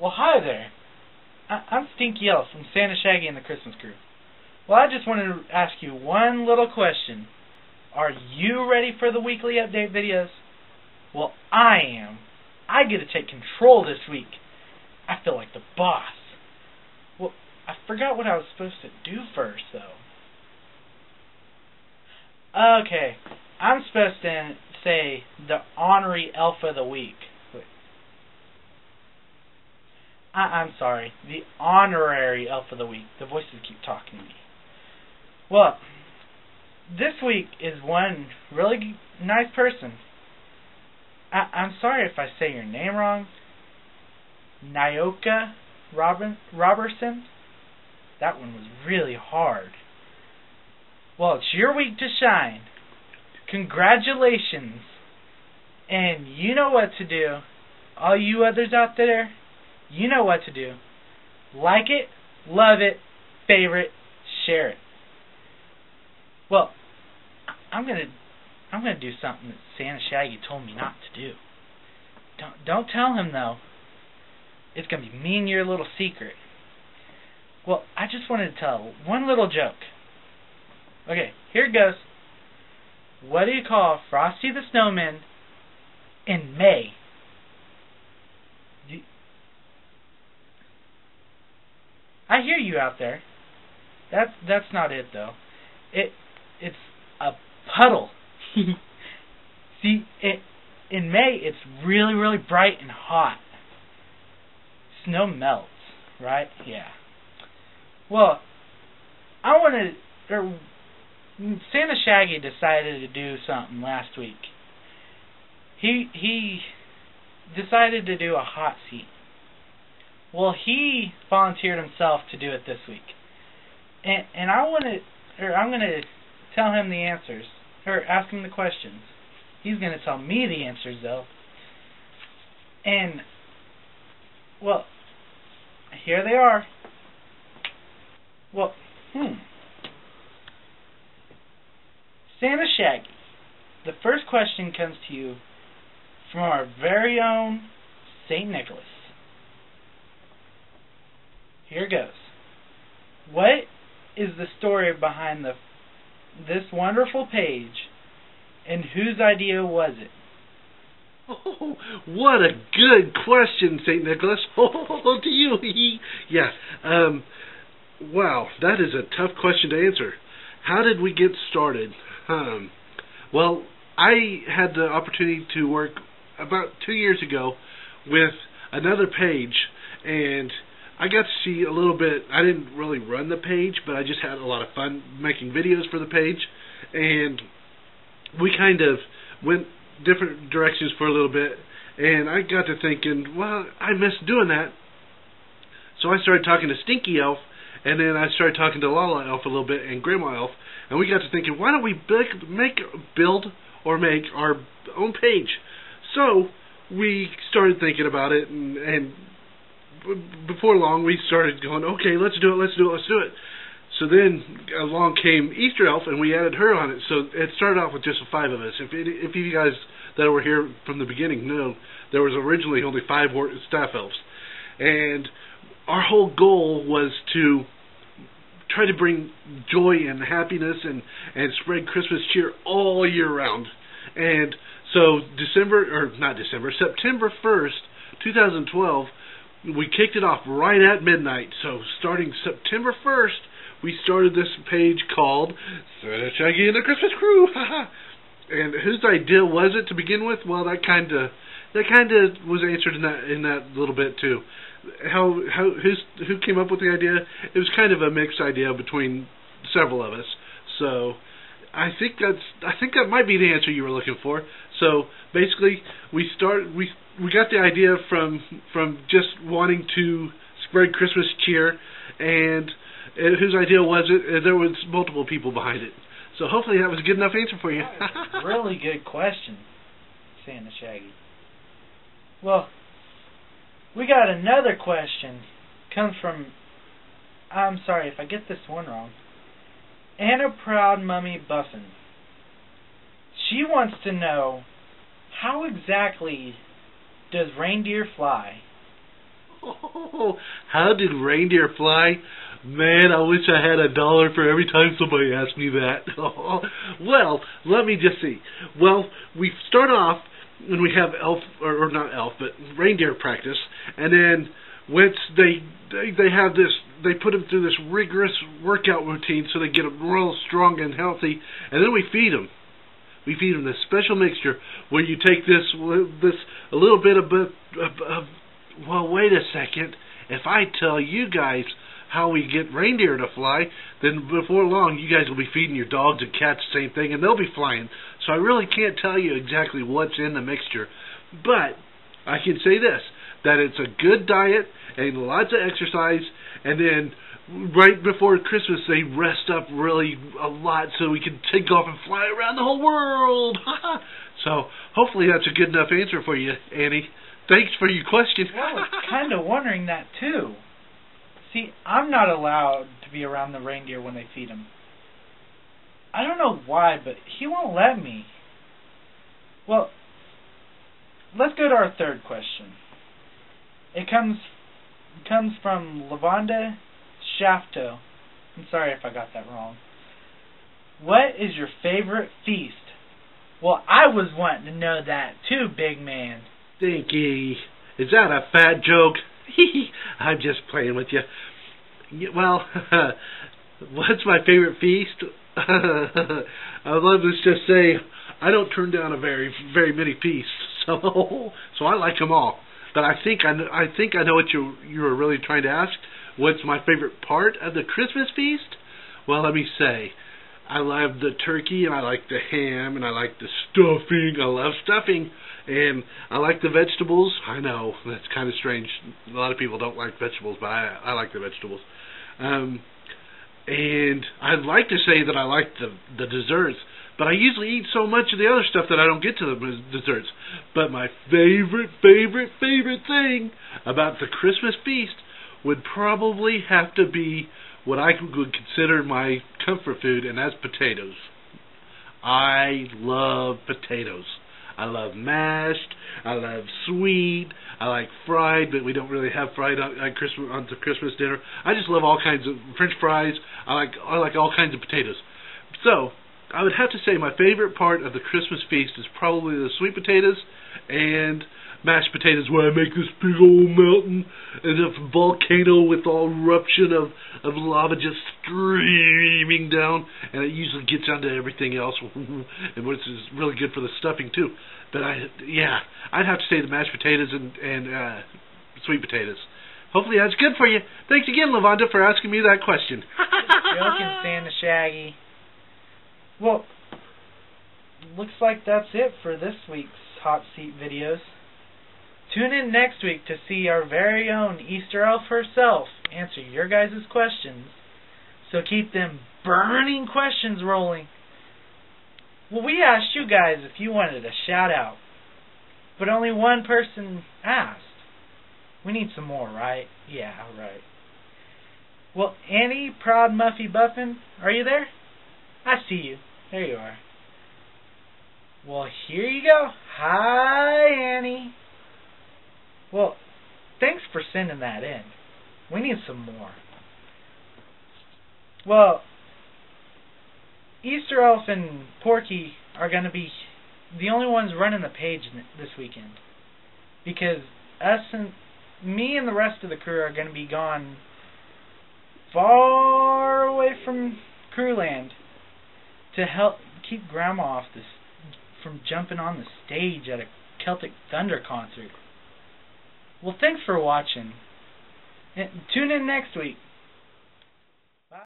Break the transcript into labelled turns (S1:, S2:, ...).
S1: Well, hi there. I'm Stinky Elf from Santa, Shaggy, and the Christmas Crew. Well, I just wanted to ask you one little question. Are you ready for the weekly update videos? Well, I am. I get to take control this week. I feel like the boss. Well, I forgot what I was supposed to do first, though. Okay, I'm supposed to say the honorary elf of the week. Wait. I'm sorry, the honorary elf of the week. The voices keep talking to me. Well, this week is one really nice person. I'm sorry if I say your name wrong. Nyoka Robertson? That one was really hard. Well, it's your week to shine. Congratulations. And you know what to do. All you others out there, you know what to do. Like it, love it, favorite, share it. Well, I'm gonna do something that Santa Shaggy told me not to do. Don't tell him though. It's gonna be me and your little secret. Well, I just wanted to tell one little joke. Okay, here it goes. What do you call Frosty the Snowman in May? I hear you out there. That's not it though. It's a puddle. See, in May it's really, really bright and hot. Snow melts, right? Yeah. Well, Santa Shaggy decided to do something last week. He decided to do a hot seat. Well, he volunteered himself to do it this week. And I'm gonna tell him the answers, or ask him the questions. He's gonna tell me the answers though. And well, here they are. Well, Santa Shaggy, the first question comes to you from our very own St. Nicholas. Here goes. What is the story behind this wonderful page, and whose idea was it?
S2: Oh, what a good question, St. Nicholas. Oh, to you. Yeah. Wow, that is a tough question to answer. How did we get started? Well, I had the opportunity to work about 2 years ago with another page, and I got to see a little bit. I didn't really run the page, but I just had a lot of fun making videos for the page, and we kind of went different directions for a little bit, and I got to thinking, well, I miss doing that. So I started talking to Stinky Elf, and then I started talking to Lala Elf a little bit, and Grandma Elf, and we got to thinking, why don't we build our own page? So we started thinking about it, and before long we started going, okay, let's do it. So then along came Easter Elf, and we added her on it. So it started off with just the 5 of us. If you guys that were here from the beginning know, there was originally only 5 staff elves. And our whole goal was to try to bring joy and happiness and spread Christmas cheer all year round. And so September 1st, 2012, we kicked it off right at midnight. So starting September 1st, we started this page called Santa, Shaggy, and the Christmas Crew. And whose idea was it to begin with? Well, that kind of was answered in that little bit too. Who came up with the idea? It was kind of a mixed idea between several of us. So I think that might be the answer you were looking for. So basically, we got the idea from just wanting to spread Christmas cheer, and whose idea was it? There was multiple people behind it. So hopefully that was a good enough answer for you.
S1: Really good question, Santa Shaggy. Well, we got another question. Comes from, I'm sorry if I get this one wrong, Anna Proud Mummy Buffin. She wants to know, how exactly does reindeer fly?
S2: How did reindeer fly? Man, I wish I had $1 for every time somebody asked me that. Well, let me just see. Well, we start off when we have elf, or not elf, but reindeer practice, and then once they have this, they put them through this rigorous workout routine so they get them real strong and healthy, and then we feed them. We feed them this special mixture where you take this a little bit of well, wait a second. If I tell you guys how we get reindeer to fly, then before long you guys will be feeding your dogs and cats the same thing, and they'll be flying. So I really can't tell you exactly what's in the mixture, but I can say this, that it's a good diet and lots of exercise, and then right before Christmas they rest up really a lot so we can take off and fly around the whole world. So hopefully that's a good enough answer for you, Annie. Thanks for your question.
S1: Well, I was kind of wondering that too. See, I'm not allowed to be around the reindeer when they feed them. I don't know why, but he won't let me. Well, let's go to our third question. It comes from Lavonda Shafto. I'm sorry if I got that wrong. What is your favorite feast? Well, I was wanting to know that too, big man.
S2: Stinky, is that a fat joke? I'm just playing with you. Well, what's my favorite feast? I'd love to just say I don't turn down a very many feasts, so I like them all. But I think I know what you were really trying to ask. What's my favorite part of the Christmas feast? Well, let me say, I love the turkey, and I like the ham, and I like the stuffing. I love stuffing, and I like the vegetables. I know, that's kind of strange. A lot of people don't like vegetables, but I like the vegetables. And I'd like to say that I like the desserts, but I usually eat so much of the other stuff that I don't get to the desserts. But my favorite thing about the Christmas feast would probably have to be what I would consider my comfort food, and that's potatoes. I love potatoes. I love mashed. I love sweet. I like fried, but we don't really have fried on the Christmas dinner. I just love all kinds of French fries. I like all kinds of potatoes. So I would have to say my favorite part of the Christmas feast is probably the sweet potatoes and mashed potatoes, where I make this big old mountain and a volcano with all eruption of lava just streaming down, and it usually gets onto everything else, and which is really good for the stuffing too. But I'd have to say the mashed potatoes and sweet potatoes. Hopefully that's good for you. Thanks again, Lavonda, for asking me that question.
S1: Joking, Santa Shaggy. Well, looks like that's it for this week's Hot Seat videos. Tune in next week to see our very own Easter Elf herself answer your guys' questions. So keep them burning questions rolling. Well, we asked you guys if you wanted a shout out, but only one person asked. We need some more, right? Yeah, right. Well, Annie, Proud Muffy Buffin, are you there? I see you. There you are. Well, here you go. Hi, Annie. Well, thanks for sending that in. We need some more. Well, Easter Elf and Porky are going to be the only ones running the page this weekend, because me and the rest of the crew are going to be gone far away from Crewland to help keep Grandma from jumping on the stage at a Celtic Thunder concert. Well, thanks for watching. And tune in next week